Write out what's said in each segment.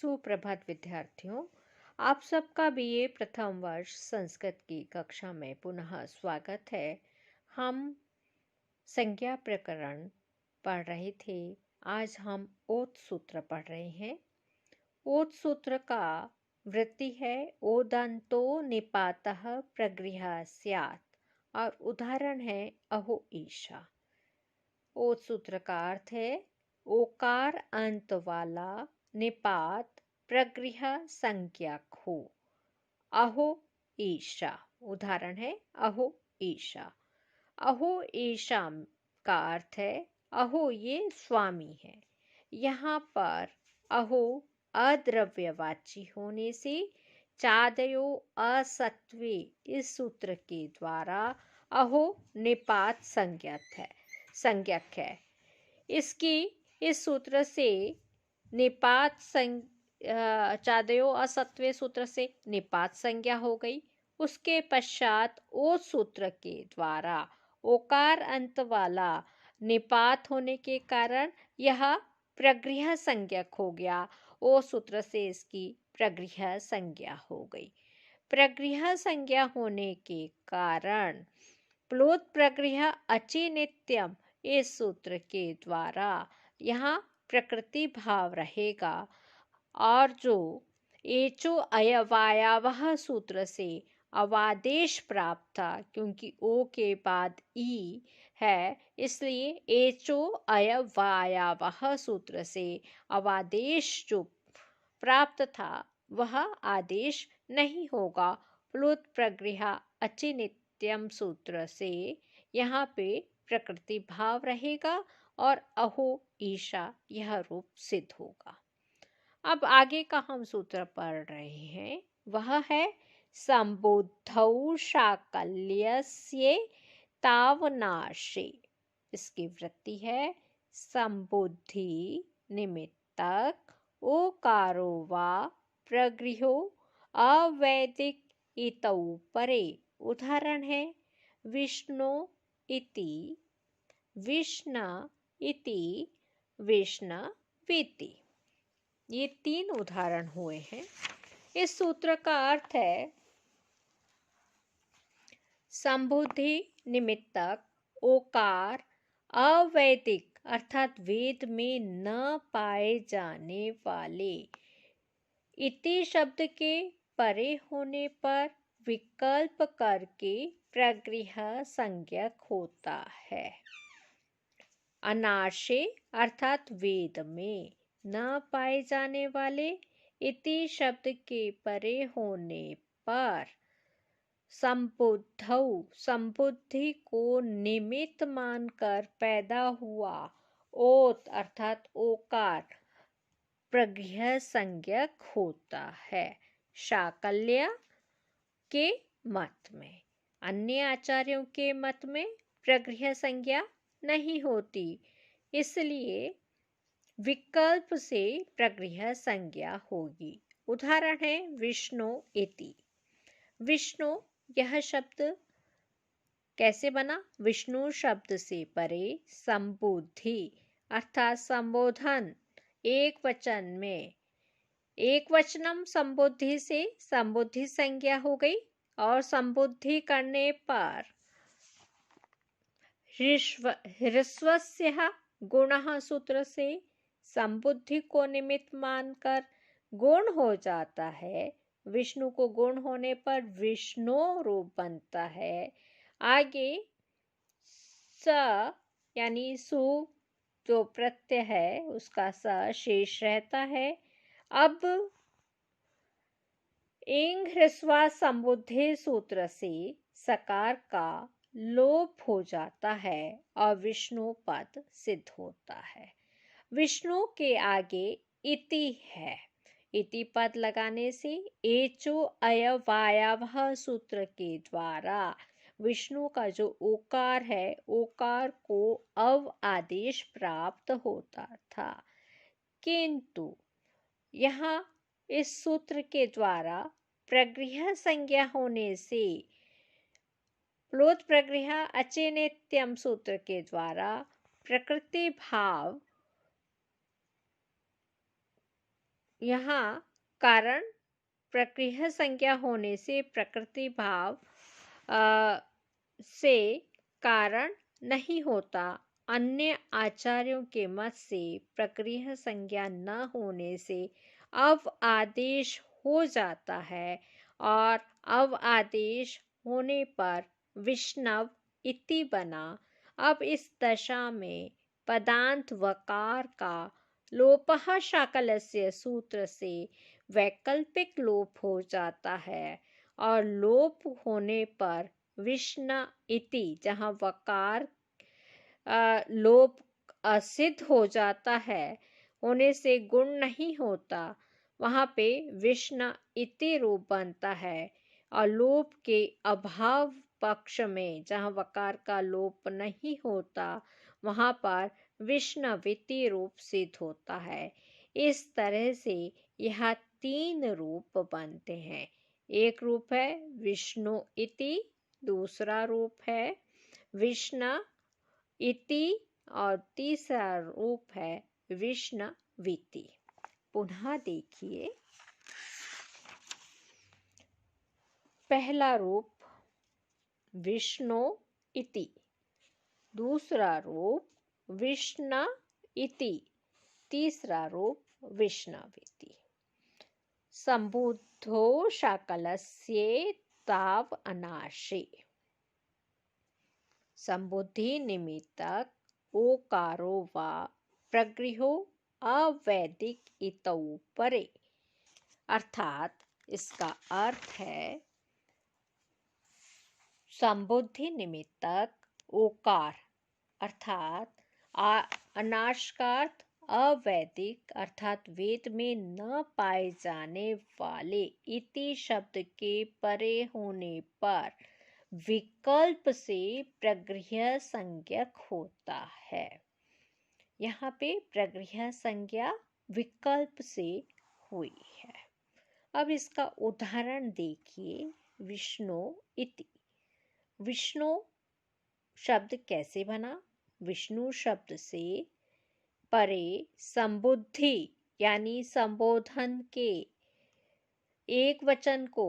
सुप्रभात विद्यार्थियों। आप सबका बीए प्रथम वर्ष संस्कृत की कक्षा में पुनः स्वागत है। हम संज्ञा प्रकरण पढ़ रहे थे। आज हम ओत सूत्र पढ़ रहे हैं। ओत सूत्र का वृत्ति है ओदंतो निपातः प्रगृह्य स्यात् और उदाहरण है अहो ईशा। ओत सूत्र का अर्थ है ओकार अंत वाला निपात प्रगृह्य संज्ञक हो। अहो ईशा उदाहरण है अहो ईशा। अहो ईशा का अर्थ है अहो ये स्वामी है। यहाँ पर अहो अद्रव्यवाची होने से चादयो असत्वे इस सूत्र के द्वारा अहो निपात संज्ञक है। इसकी इस सूत्र से निपात चादयो असत्वे सूत्र से निपात संज्ञा हो गई। उसके पश्चात ओ सूत्र के द्वारा ओकार अंत वाला निपात होने के कारण यह प्रगृह्य संज्ञक हो गया। ओ सूत्र से इसकी प्रगृह्य संज्ञा हो गई। प्रगृह्य संज्ञा होने के कारण प्लोत प्रगृह्य अचि नित्यम इस सूत्र के द्वारा यहाँ प्रकृति भाव रहेगा और जो एचो अयवायावह सूत्र से अवादेश प्राप्त था, क्योंकि ओ के बाद ई है इसलिए एचो अयवायावह सूत्र से अवादेश जो प्राप्त था वह आदेश नहीं होगा। प्लुत प्रगृह्य अचि नित्यम सूत्र से यहाँ पे प्रकृति भाव रहेगा और अहो ईशा यह रूप सिद्ध होगा। अब आगे का हम सूत्र पढ़ रहे हैं वह है संबुद्धौ शाकल्यस्य तावनाशे। इसकी वृत्ति है संबुद्धि निमित्तक ओकारो वा प्रगृह्यो अवैदिक इतौ परे। उदाहरण है विष्णु इति विष्ण इति विष्णवीति। ये तीन उदाहरण हुए हैं। इस सूत्र का अर्थ है संबुद्धि निमित्तक ओकार अवैदिक अर्थात वेद में न पाए जाने वाले इति शब्द के परे होने पर विकल्प करके प्रगृह्य संज्ञक होता है। अनाशे अर्थात वेद में न पाए जाने वाले इति शब्द के परे होने पर संबुद्धौ संबुद्धि को निमित्त मानकर पैदा हुआ ओत अर्थात ओकार प्रगृह्य संज्ञक होता है। शाकल्य के मत में, अन्य आचार्यों के मत में प्रगृह्य संज्ञा नहीं होती, इसलिए विकल्प से प्रगृह्य संज्ञा होगी। उदाहरण है विष्णु इति। विष्णु यह शब्द कैसे बना? विष्णु शब्द से परे संबुद्धि अर्थात संबोधन एक वचन में एक वचनम संबुद्धि से संबुद्धि संज्ञा हो गई और संबुद्धि करने पर ह्रस्वस्य गुणः सूत्र से संबुद्धि को निमित्त मानकर गुण हो जाता है। विष्णु को गुण होने पर विष्णु रूप बनता है। आगे स यानी सु जो प्रत्यय है उसका स शेष रहता है। अब इंग ह्रस्वा संबुद्धि सूत्र से सकार का लोप हो जाता है और विष्णु पद सिद्ध होता है। विष्णु के आगे इति है। इति पद लगाने से एचो अयवायावह सूत्र के द्वारा विष्णु का जो ओकार है ओकार को अव आदेश प्राप्त होता था, किंतु यहाँ इस सूत्र के द्वारा प्रगृह्य संज्ञा होने से प्लोत प्रगृह्य अचि नित्यम सूत्र के द्वारा प्रकृति भाव यहाँ कारण प्रकृति संज्ञा होने से प्रकृति भाव से कारण नहीं होता। अन्य आचार्यों के मत से प्रकृति संज्ञा न होने से अव आदेश हो जाता है और अव आदेश होने पर विष्णव इति बना। अब इस दशा में पदांत वकार का लोपः शाकलस्य सूत्र से वैकल्पिक लोप हो जाता है और लोप होने पर विष्णु इति, जहाँ वकार लोप असिद्ध हो जाता है होने से गुण नहीं होता, वहाँ पे विष्णु इति रूप बनता है। और लोप के अभाव पक्ष में जहाँ वकार का लोप नहीं होता वहाँ पर विष्णविति रूप सिद्ध होता है। इस तरह से यह 3 रूप बनते हैं। एक रूप है विष्णु इति, दूसरा रूप है विष्णु इति और तीसरा रूप है विष्णविति। पुनः देखिए, पहला रूप विष्णु इति, दूसरा रूप विष्णु इति, तीसरा रूप विष्णविति। संबुद्धो शाकलस्य ताव अनाशे। संबुद्धि निमित्तक ओकारो वा प्रगृहो अवैदिक इतौ परे। अर्थात इसका अर्थ है संबुद्धि निमित्तक ओकार अर्थात अनाश का अर्थ अवैदिक अर्थात वेद में न पाए जाने वाले इति शब्द के परे होने पर विकल्प से प्रगृह्य संज्ञक होता है। यहाँ पे प्रगृह्य संज्ञा विकल्प से हुई है। अब इसका उदाहरण देखिए, विष्णु इति। विष्णु शब्द कैसे बना? विष्णु शब्द से परे संबुद्धि यानी संबोधन के एक वचन को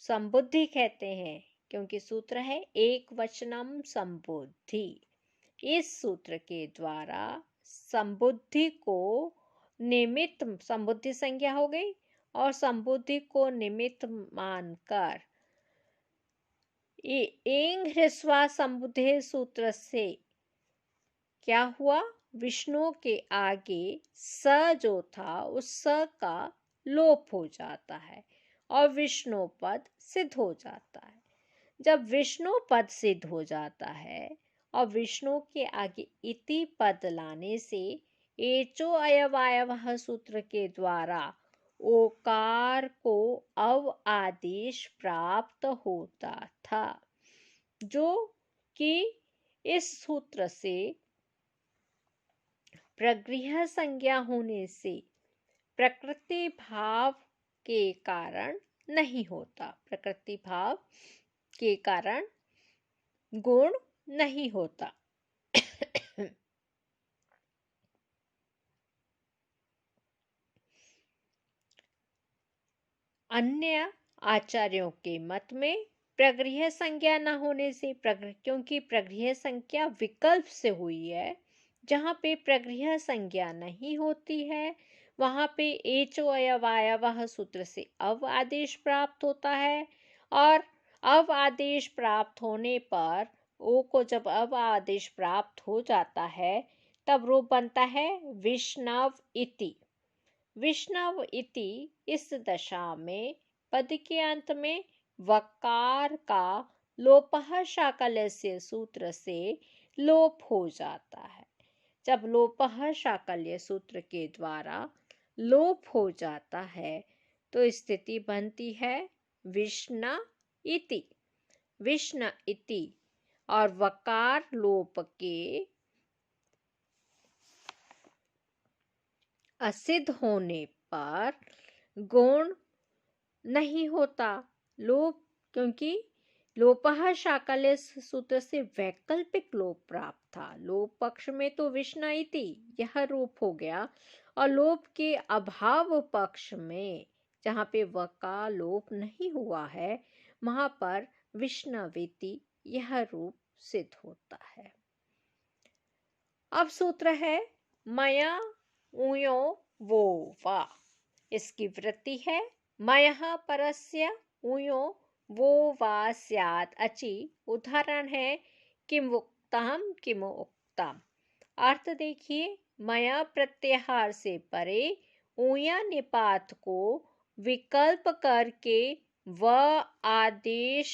संबुद्धि कहते हैं, क्योंकि सूत्र है एक वचनम संबुद्धि। इस सूत्र के द्वारा संबुद्धि को निमित्त, संबुद्धि संज्ञा हो गई और संबुद्धि को निमित्त मानकर एंग ह्रस्वा संबुद्धे सूत्र से क्या हुआ? विष्णु के आगे स जो था उस स का लोप हो जाता है और विष्णु पद सिद्ध हो जाता है। जब विष्णु पद सिद्ध हो जाता है और विष्णु के आगे इति पद लाने से एचो अयवायवः सूत्र के द्वारा ओकार को अव आदेश प्राप्त होता था, जो कि इस सूत्र से प्रगृह्य संज्ञा होने से प्रकृति भाव के कारण नहीं होता। प्रकृति भाव के कारण गुण नहीं होता। अन्य आचार्यों के मत में प्रगृह्य संज्ञा न होने से क्योंकि प्रगृह्य संज्ञा विकल्प से हुई है, जहाँ पे प्रगृह्य संज्ञा नहीं होती है वहाँ पे एचो अयवायवः सूत्र से अव आदेश प्राप्त होता है और अव आदेश प्राप्त होने पर ओ को जब अव आदेश प्राप्त हो जाता है तब रूप बनता है विष्णव इति। विष्णव इति इस दशा में पद के अंत में वकार का लोपः शाकलस्य सूत्र से लोप हो जाता है। जब लोपः शाकल्य सूत्र के द्वारा लोप हो जाता है तो स्थिति बनती है विष्णु इति। विष्णु इति और वकार लोप के असिद्ध होने पर गुण नहीं होता। लोप, क्योंकि लोपः शाकल्य सूत्र से वैकल्पिक लोप प्राप्त था। लोप पक्ष में तो विष्णु इति यह रूप हो गया और लोभ के अभाव पक्ष में जहाँ पे वका लोप नहीं हुआ है वहां पर विष्णवेति यह रूप सिद्ध होता है। अब सूत्र है मया ऊयो वो वा। इसकी वृत्ति है मयः परस्य ऊयो वो वा स्यात् अचि। उदाहरण है किम उक्तम किम उक्तम। अर्थ देखिए, मया प्रत्याहार से परे ऊया निपात को विकल्प करके व आदेश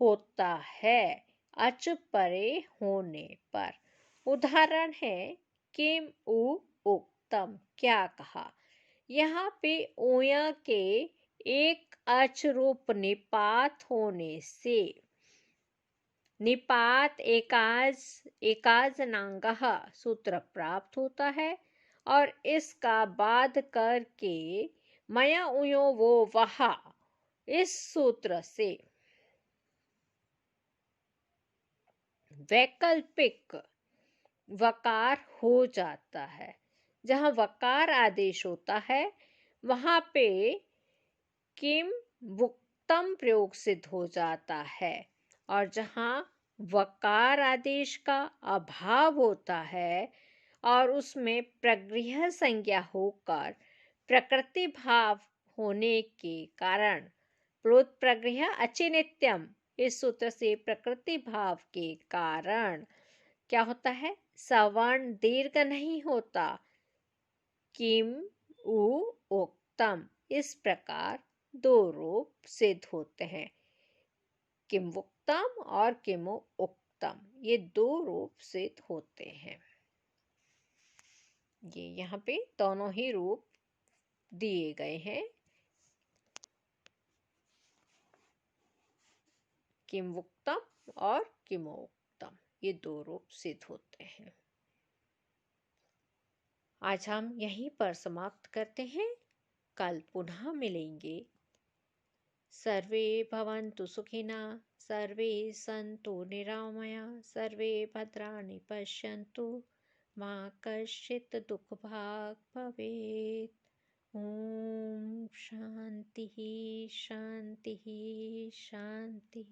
होता है अच परे होने पर। उदाहरण है किम उ उक्तम, क्या कहा। यहाँ पे ऊया के एक अच रूप निपात होने से निपात एकाजनांगः सूत्र प्राप्त होता है और इसका बाद करके मया उयो वो वहा इस सूत्र से वैकल्पिक वकार हो जाता है। जहाँ वकार आदेश होता है वहां पे किम वुक्तम प्रयोग सिद्ध हो जाता है और जहाँ वकार आदेश का अभाव होता है और उसमें प्रगृह्य संज्ञा होकर प्रकृति भाव होने के कारण प्रोत प्रगृह्य अचिनित्यम इस सूत्र से प्रकृति भाव के कारण क्या होता है, सवर्ण दीर्घ नहीं होता। किम उ उक्तम इस प्रकार दो रूप सिद्ध होते हैं, किमुक्तम और किमु उक्तम, ये दो रूप सिद्ध होते हैं। ये यहाँ पे दोनों ही रूप दिए गए हैं, किमुक्तम और किमुक्तम, ये दो रूप सिद्ध होते हैं। आज हम यहीं पर समाप्त करते हैं, कल पुनः मिलेंगे। सर्वे भवन्तु सुखिनः, सर्वे सन्तु निरामया, सर्वे भद्राणि पश्यन्तु, मा कश्चित् दुःखभाग् भवेत्। ॐ शान्तिः शान्तिः शान्तिः।